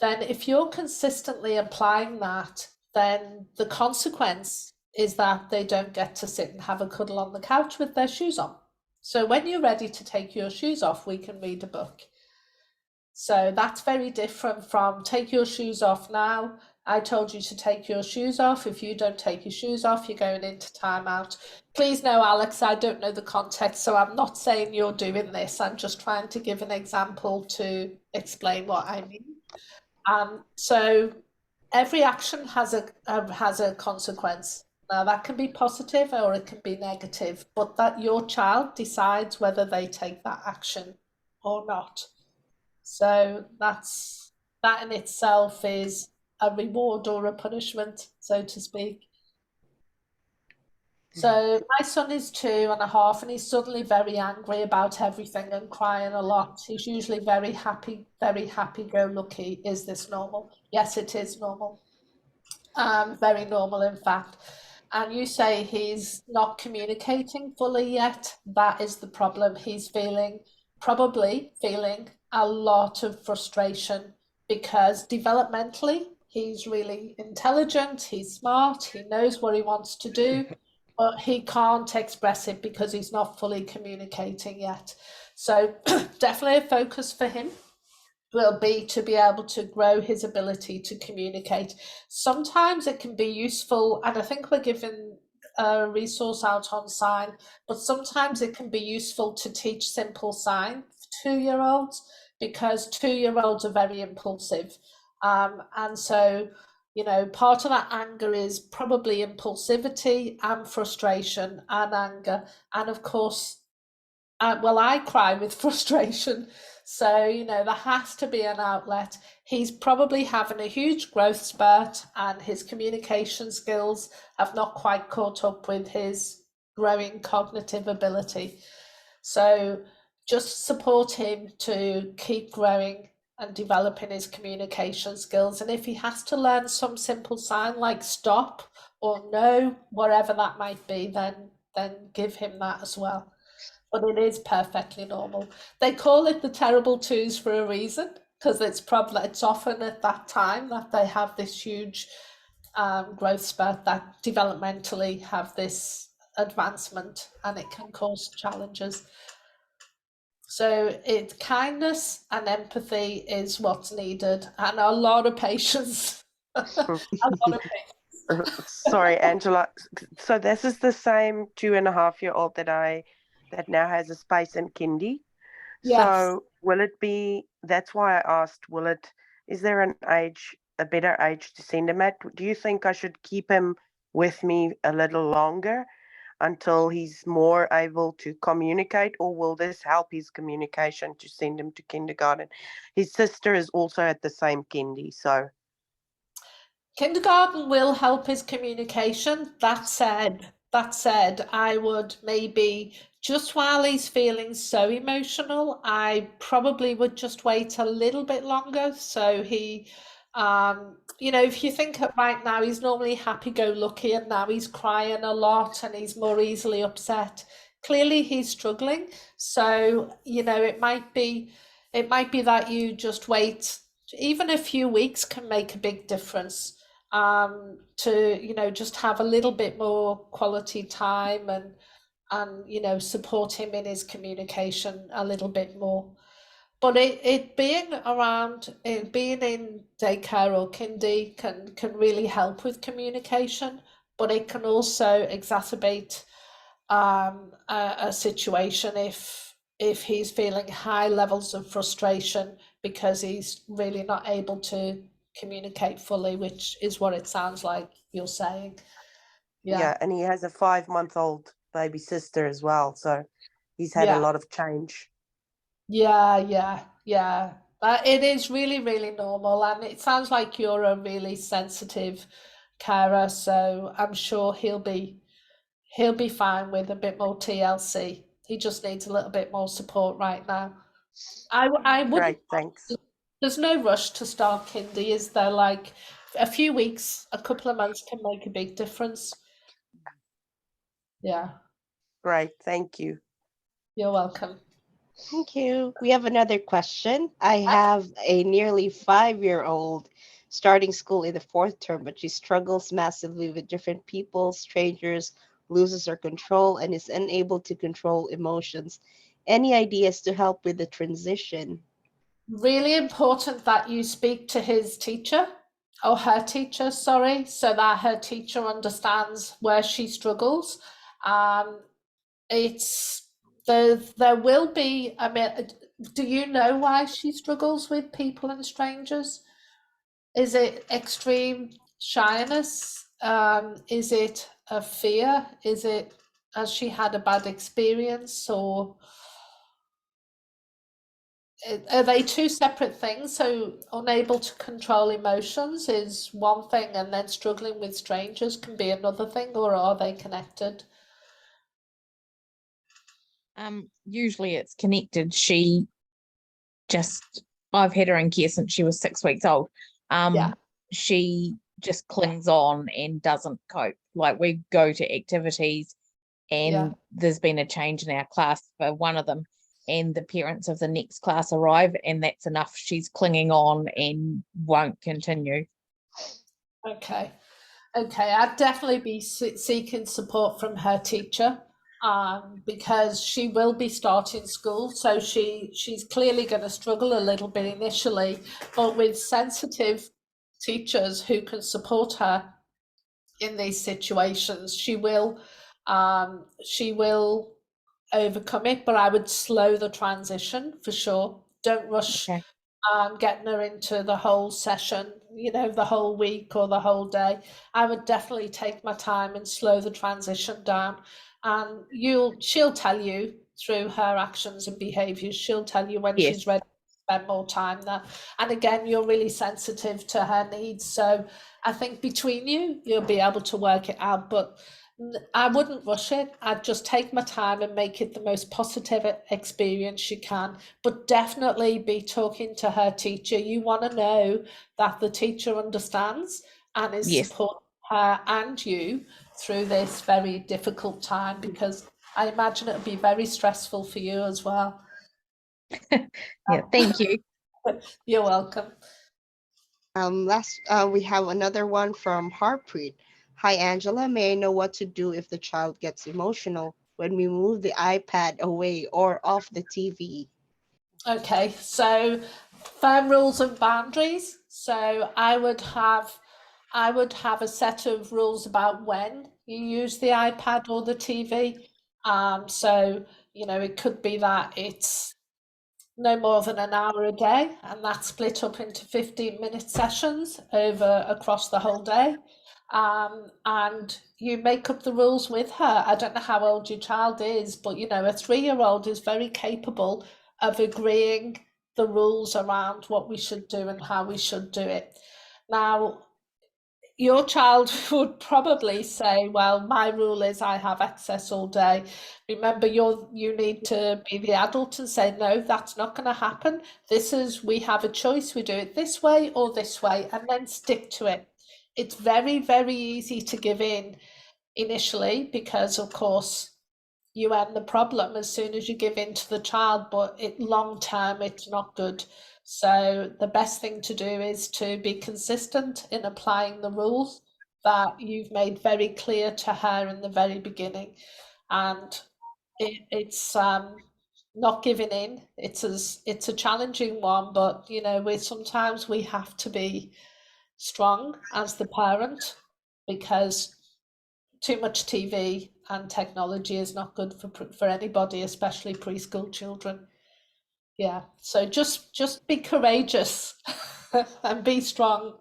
Then if you're consistently applying that, then the consequence is that they don't get to sit and have a cuddle on the couch with their shoes on. So when you're ready to take your shoes off, we can read a book. So that's very different from take your shoes off now. I told you to take your shoes off. If you don't take your shoes off, you're going into timeout. Please know, Alex, I don't know the context, so I'm not saying you're doing this. I'm just trying to give an example to explain what I mean. So every action has a consequence. Now that can be positive or it can be negative, but that your child decides whether they take that action or not. So that in itself is a reward or a punishment, so to speak. So my son is 2.5 and he's suddenly very angry about everything and crying a lot. He's usually very happy go lucky. Is this normal? Yes, it is normal. Very normal, in fact. And you say he's not communicating fully yet. That is the problem. He's probably feeling a lot of frustration because developmentally, he's really intelligent, he's smart, he knows what he wants to do, but he can't express it because he's not fully communicating yet. So, definitely a focus for him will be to be able to grow his ability to communicate. Sometimes it can be useful, and I think we're giving a resource out on sign, but sometimes it can be useful to teach simple sign for 2-year-olds because 2-year-olds are very impulsive. And so, part of that anger is probably impulsivity and frustration and anger. And of course, well, I cry with frustration. So, there has to be an outlet. He's probably having a huge growth spurt, and his communication skills have not quite caught up with his growing cognitive ability. So, just support him to keep growing and developing his communication skills. And if he has to learn some simple sign like stop or no, whatever that might be, then give him that as well. But it is perfectly normal. They call it the terrible twos for a reason because it's often at that time that they have this huge growth spurt that developmentally have this advancement, and it can cause challenges. So kindness and empathy is what's needed, and a lot of patience. A lot of patience. Sorry, Angela. So this is the same 2.5-year-old that now has a space in kindy. Yes. So will it be? That's why I asked. Is there a better age to send him at? Do you think I should keep him with me a little longer until he's more able to communicate, or will this help his communication to send him to kindergarten? His sister is also at the same kindy, so. Kindergarten will help his communication. That said, I would maybe just while he's feeling so emotional, I probably would just wait a little bit longer. So if you think right now, he's normally happy-go-lucky, and now he's crying a lot and he's more easily upset. Clearly, he's struggling. So, it might be that you just wait. Even a few weeks can make a big difference to just have a little bit more quality time and support him in his communication a little bit more. But it being in daycare or kindy can really help with communication, but it can also exacerbate a situation if he's feeling high levels of frustration because he's really not able to communicate fully, which is what it sounds like you're saying. Yeah, Yeah, and he has a 5-month-old baby sister as well, so he's had a yeah, lot of change. yeah. But it is really, really normal, and it sounds like you're a really sensitive carer, so I'm sure he'll be fine with a bit more TLC. He just needs a little bit more support right now. I wouldn't. Great, thanks. There's no rush to start kindy, is there? Like a few weeks, a couple of months can make a big difference. Yeah, Great, thank you. you're welcome. Thank you. We have another question. I have a nearly 5-year-old starting school in the fourth term, but she struggles massively with different people, strangers, loses her control, and is unable to control emotions. Any ideas to help with the transition? Really important that you speak to his teacher or her teacher, sorry, so that her teacher understands where she struggles. It's there will be. I mean, do you know why she struggles with people and strangers? Is it extreme shyness? Is it a fear? Has she had a bad experience, or are they two separate things? So unable to control emotions is one thing, and then struggling with strangers can be another thing, or are they connected? Usually it's connected. I've had her in care since she was 6 weeks old. Yeah. She just clings on and doesn't cope. Like, we go to activities and there's been a change in our class for one of them, and the parents of the next class arrive, and that's enough. She's clinging on and won't continue. Okay. I'd definitely be seeking support from her teacher, because she will be starting school, so she's clearly going to struggle a little bit initially, but with sensitive teachers who can support her in these situations, she will overcome it. But I would slow the transition for sure. Don't rush Okay. getting her into the whole session, the whole week or the whole day. I would definitely take my time and slow the transition down. And she'll tell you through her actions and behaviours, she'll tell you when Yes. she's ready to spend more time there. And again, you're really sensitive to her needs. So I think between you'll be able to work it out. But I wouldn't rush it. I'd just take my time and make it the most positive experience you can. But definitely be talking to her teacher. You want to know that the teacher understands and is Yes. supporting her and you through this very difficult time, because I imagine it would be very stressful for you as well. Yeah, thank you. You're welcome. We have another one from Harpreet. Hi, Angela. May I know what to do if the child gets emotional when we move the iPad away or off the TV? Okay, so firm rules and boundaries. So I would have a set of rules about when you use the iPad or the TV. So it could be that it's no more than an hour a day, and that's split up into 15-minute sessions across the whole day. And you make up the rules with her. I don't know how old your child is, but a 3-year-old is very capable of agreeing the rules around what we should do and how we should do it. Now, your child would probably say, well, my rule is I have access all day. Remember, you need to be the adult and say, no, that's not going to happen. We have a choice. We do it this way or this way, and then stick to it. It's very, very easy to give in initially, because of course you end the problem as soon as you give in to the child, but long term it's not good. So the best thing to do is to be consistent in applying the rules that you've made very clear to her in the very beginning. And it's not giving in. It's a challenging one, but sometimes we have to be strong as the parent, because too much TV and technology is not good for anybody, especially preschool children. Yeah, so just be courageous and be strong.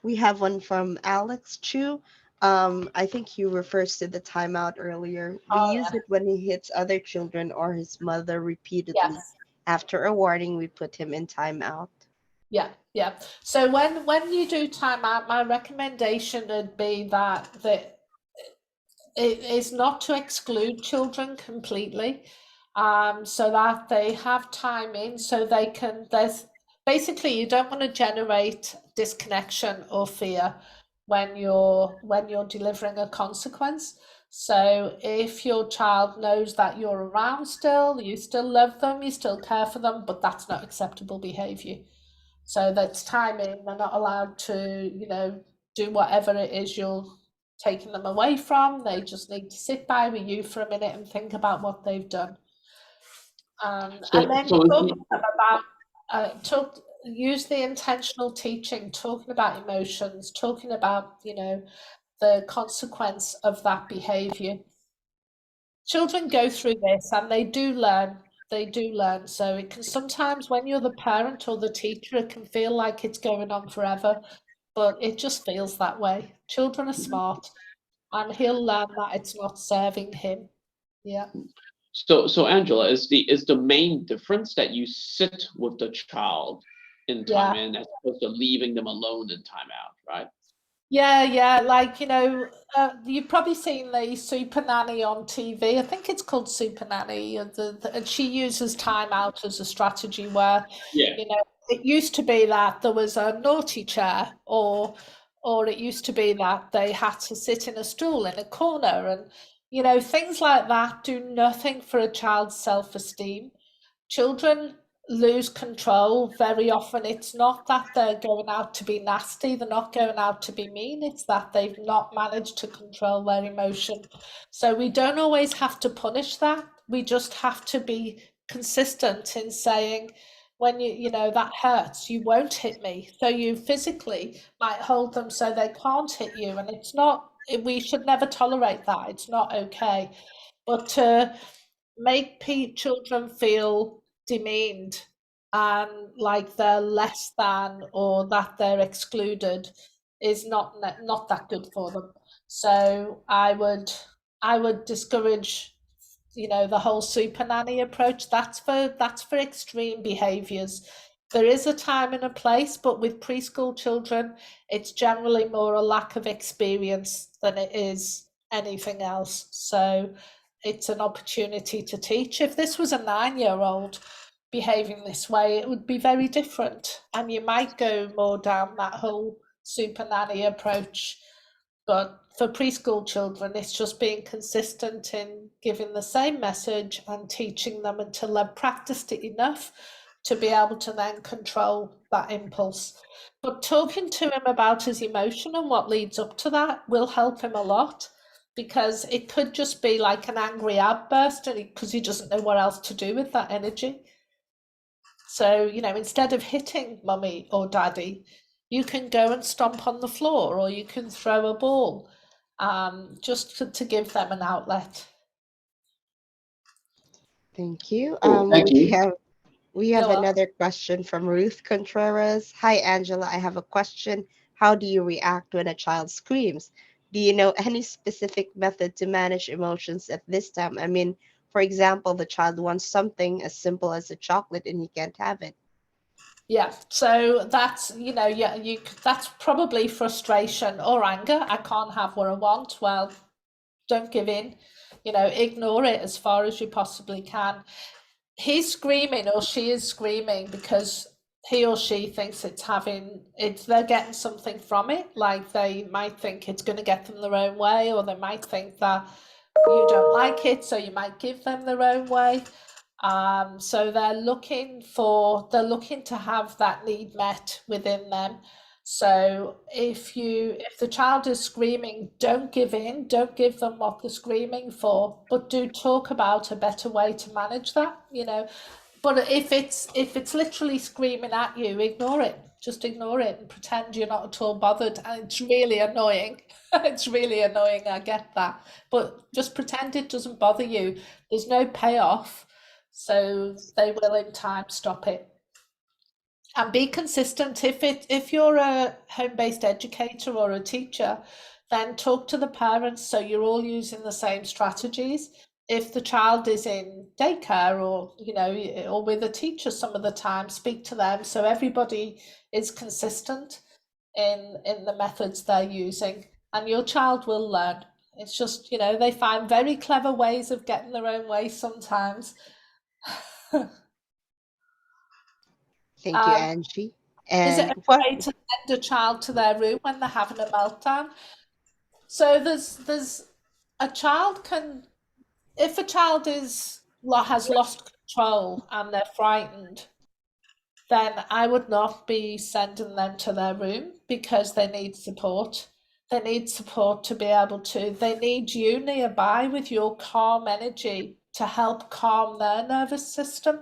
We have one from Alex Chu. I think he refers to the timeout earlier. We Oh use it when he hits other children or his mother repeatedly. yes, After a warning, we put him in timeout. yeah. So when you do timeout, my recommendation would be that it is not to exclude children completely, so that they have time in, so they can. There's basically, you don't want to generate disconnection or fear when you're delivering a consequence. So if your child knows that you're around still, you still love them, you still care for them, but that's not acceptable behavior. So that's time in. They're not allowed to, do whatever it is you're taking them away from. They just need to sit by with you for a minute and think about what they've done. And then talk to them about use the intentional teaching, talking about emotions, talking about the consequence of that behavior. Children go through this and they do learn. They do learn. So it can sometimes, when you're the parent or the teacher, it can feel like it's going on forever, but it just feels that way. Children are smart, and he'll learn that it's not serving him. Yeah. So Angela, is the main difference that you sit with the child in time in as opposed to leaving them alone in time out, right? Yeah, like, you've probably seen the Super Nanny on TV. I think it's called Super Nanny, and she uses time out as a strategy where, Yeah. it used to be that there was a naughty chair, or it used to be that they had to sit in a stool in a corner, and things like that do nothing for a child's self-esteem. Children lose control very often. It's not that they're going out to be nasty, they're not going out to be mean, it's that they've not managed to control their emotion. So we don't always have to punish that, we just have to be consistent in saying, when that hurts, you won't hit me. So you physically might hold them so they can't hit you, and it's not, we should never tolerate that, it's not okay. But to make children feel demeaned and like they're less than, or that they're excluded, is not that good for them. So I would discourage the whole super nanny approach. That's for extreme behaviors. There is a time and a place, but with preschool children, it's generally more a lack of experience than it is anything else. So it's an opportunity to teach. If this was a 9-year-old behaving this way, it would be very different, and you might go more down that whole super nanny approach. But for preschool children, it's just being consistent in giving the same message and teaching them until they've practiced it enough to be able to then control that impulse. But talking to him about his emotion and what leads up to that will help him a lot, because it could just be like an angry outburst, and because he doesn't know what else to do with that energy. So, instead of hitting mummy or daddy, you can go and stomp on the floor, or you can throw a ball, just to give them an outlet. Thank you. Cool. Thank We you. have we have You're another question from Ruth Contreras. Hi, Angela. I have a question. How do you react when a child screams? Do you know any specific method to manage emotions at this time? I mean, for example, the child wants something as simple as a chocolate and he can't have it. Yeah, so that's, yeah, that's probably frustration or anger. I can't have what I want. Well, don't give in, ignore it as far as you possibly can. He's screaming, or she is screaming, because he or she thinks they're getting something from it. Like, they might think it's going to get them their own way, or they might think that you don't like it, so you might give them their own way. So they're looking to have that need met within them. So if the child is screaming, don't give in, don't give them what they're screaming for, but do talk about a better way to manage that, But if it's literally screaming at you, ignore it. Just ignore it and pretend you're not at all bothered. And it's really annoying. It's really annoying, I get that. But just pretend it doesn't bother you. There's no payoff, so they will in time stop it. And be consistent. If you're a home-based educator or a teacher, then talk to the parents so you're all using the same strategies. If the child is in daycare, or or with a teacher, some of the time, speak to them so everybody is consistent in the methods they're using, and your child will learn. It's just, they find very clever ways of getting their own way sometimes. Thank you, Angie. Is it And what? okay to send a child to their room when they're having a meltdown? So there's a child can, if a child has lost control and they're frightened, then I would not be sending them to their room, because they need support. They need support to be able to, they need you nearby with your calm energy to help calm their nervous system.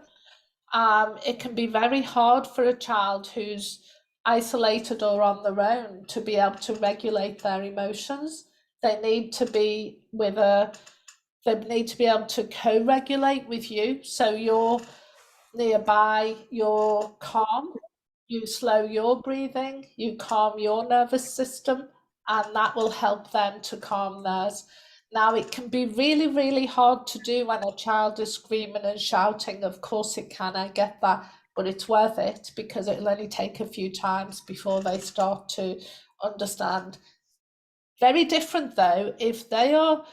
It can be very hard for a child who's isolated or on their own to be able to regulate their emotions. They need to be they need to be able to co-regulate with you. So you're nearby, you're calm, you slow your breathing, you calm your nervous system, and that will help them to calm theirs. Now, it can be really, really hard to do when a child is screaming and shouting. Of course it can, I get that, but it's worth it because it'll only take a few times before they start to understand. Very different though, if they are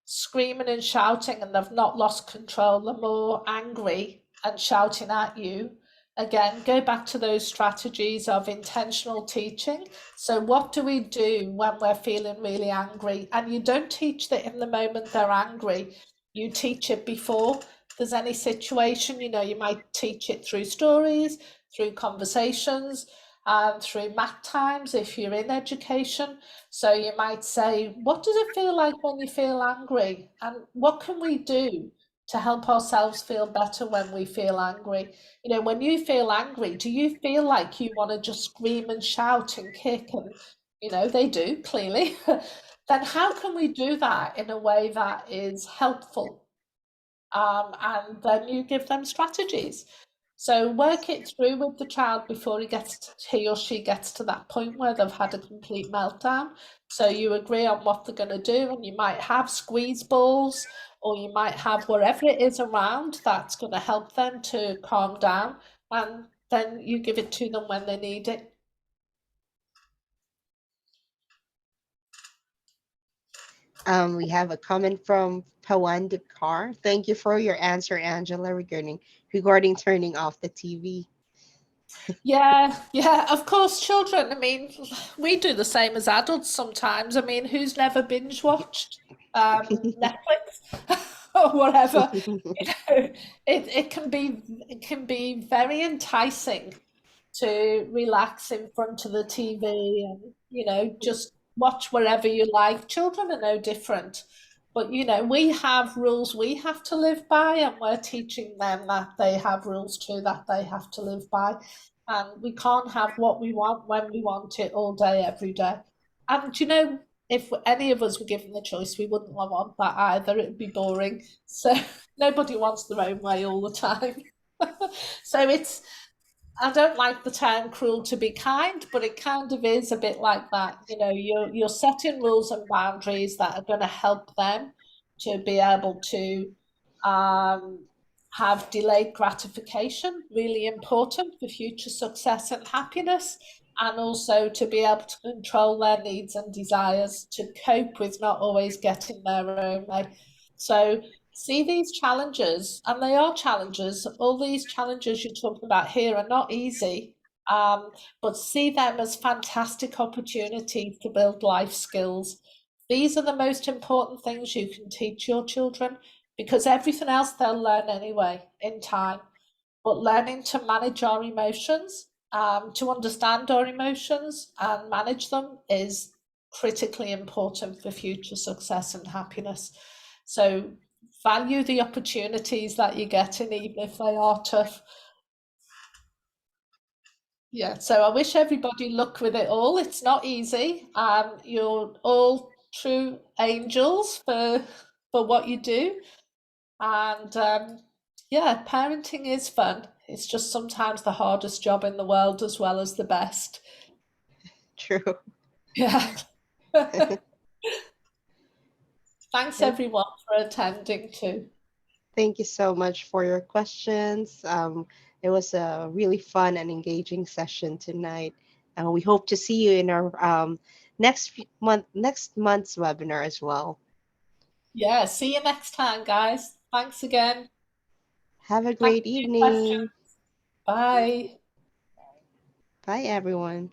screaming and shouting and they've not lost control, they're more angry and shouting at you. Again, go back to those strategies of intentional teaching. So, what do we do when we're feeling really angry? And you don't teach that in the moment they're angry, you teach it before there's any situation. You might teach it through stories, through conversations, and through math times if you're in education. So you might say, what does it feel like when you feel angry? And what can we do to help ourselves feel better when we feel angry? When you feel angry, do you feel like you want to just scream and shout and kick? And, they do, clearly. Then how can we do that in a way that is helpful? And then you give them strategies. So work it through with the child before he or she gets to that point where they've had a complete meltdown. So you agree on what they're going to do, and you might have squeeze balls, or you might have whatever it is around that's going to help them to calm down, and then you give it to them when they need it. We have a comment from Pawan Dikar. Thank you for your answer, Angela, regarding turning off the TV. Yeah, of course, children. I mean, we do the same as adults sometimes. I mean, who's never binge watched Netflix or whatever? It can be very enticing to relax in front of the TV and just watch wherever you like. Children are no different. But we have rules we have to live by, and we're teaching them that they have rules too that they have to live by. And we can't have what we want when we want it all day, every day. And if any of us were given the choice, we wouldn't want that either. It'd be boring. So nobody wants their own way all the time. So I don't like the term cruel to be kind, but it kind of is a bit like that. You're setting rules and boundaries that are going to help them to be able to um, have delayed gratification, really important for future success and happiness, and also to be able to control their needs and desires to cope with not always getting their own way. So see these challenges, and they are challenges. All these challenges you're talking about here are not easy, but see them as fantastic opportunities to build life skills. These are the most important things you can teach your children because everything else they'll learn anyway in time. But learning to manage our emotions, to understand our emotions and manage them is critically important for future success and happiness. So value the opportunities that you're getting, even if they are tough. Yeah, so I wish everybody luck with it all. It's not easy. You're all true angels for what you do. And yeah, parenting is fun. It's just sometimes the hardest job in the world as well as the best. True. Yeah. Thanks everyone for attending too. Thank you so much for your questions. It was a really fun and engaging session tonight. And we hope to see you in our next month's webinar as well. Yeah, see you next time, guys. Thanks again. Have a Thanks great for your questions. evening. Bye. Bye, everyone.